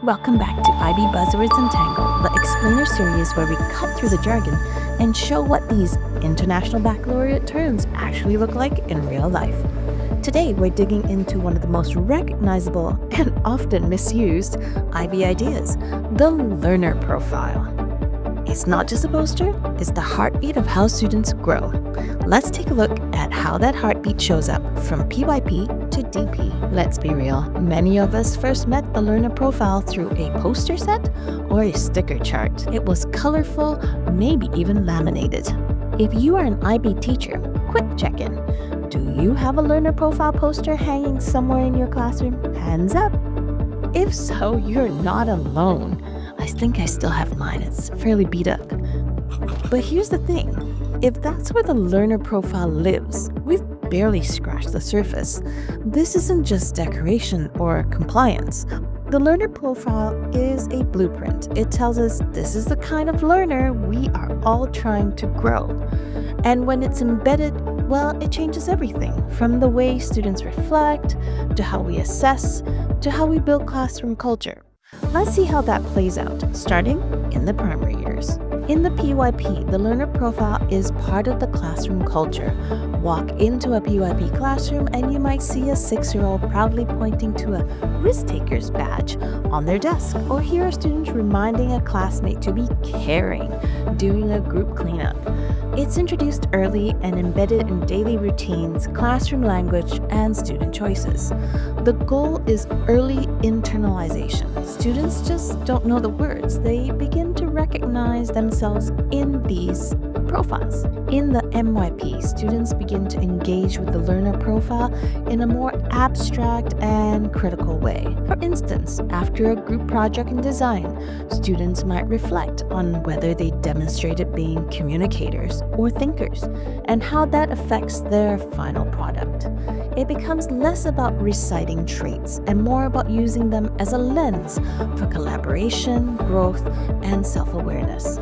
Welcome back to IB Buzzwords Untangled, the explainer series where we cut through the jargon and show what these international baccalaureate terms actually look like in real life. Today, we're digging into one of the most recognizable and often misused IB ideas, the learner profile. It's not just a poster, it's the heartbeat of how students grow. Let's take a look at how that heartbeat shows up from PYP to DP. Let's be real, many of us first met the learner profile through a poster set or a sticker chart. It was colorful, maybe even laminated. If you are an IB teacher, quick check-in. Do you have a learner profile poster hanging somewhere in your classroom? Hands up. If so, you're not alone. I think I still have mine. It's fairly beat up. But here's the thing. If that's where the learner profile lives, we've barely scratched the surface. This isn't just decoration or compliance. The learner profile is a blueprint. It tells us this is the kind of learner we are all trying to grow. And when it's embedded, well, it changes everything from the way students reflect, to how we assess, to how we build classroom culture. Let's see how that plays out, starting in the primary years. In the PYP, the learner profile is part of the classroom culture. Walk into a PYP classroom and you might see a 6-year-old proudly pointing to a risk-taker's badge on their desk, or hear a student reminding a classmate to be caring during a group cleanup. It's introduced early and embedded in daily routines, classroom language, and student choices. The goal is early internalization. Students just don't know the words. They begin to recognize themselves in these profiles. In the MYP, students begin to engage with the learner profile in a more abstract and critical way. For instance, after a group project in design, students might reflect on whether they demonstrated being communicators or thinkers, and how that affects their final product. It becomes less about reciting traits and more about using them as a lens for collaboration, growth, and self-awareness.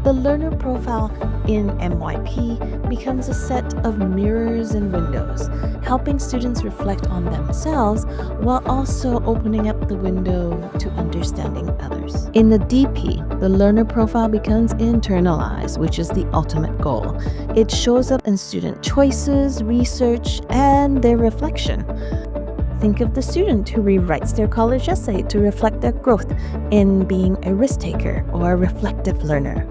The learner profile in MYP becomes a set of mirrors and windows, helping students reflect on themselves while also opening up the window to understanding others. In the DP, the learner profile becomes internalized, which is the ultimate goal. It shows up in student choices, research, and their reflection. Think of the student who rewrites their college essay to reflect their growth in being a risk-taker or a reflective learner.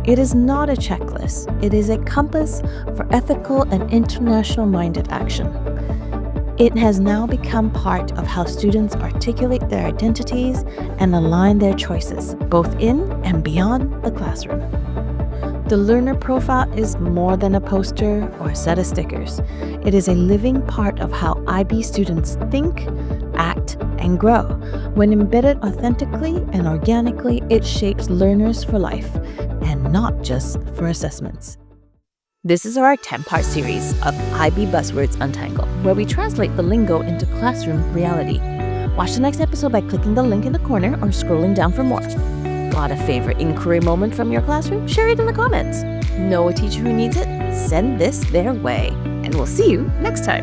It is not a checklist. It is a compass for ethical and international-minded action. It has now become part of how students articulate their identities and align their choices, both in and beyond the classroom. The learner profile is more than a poster or a set of stickers. It is a living part of how IB students think, act, and grow. When embedded authentically and organically, it shapes learners for life, and not just for assessments. This is our 10-part series of IB Buzzwords Untangled, where we translate the lingo into classroom reality. Watch the next episode by clicking the link in the corner or scrolling down for more. Got a favorite inquiry moment from your classroom? Share it in the comments. Know a teacher who needs it? Send this their way. And we'll see you next time.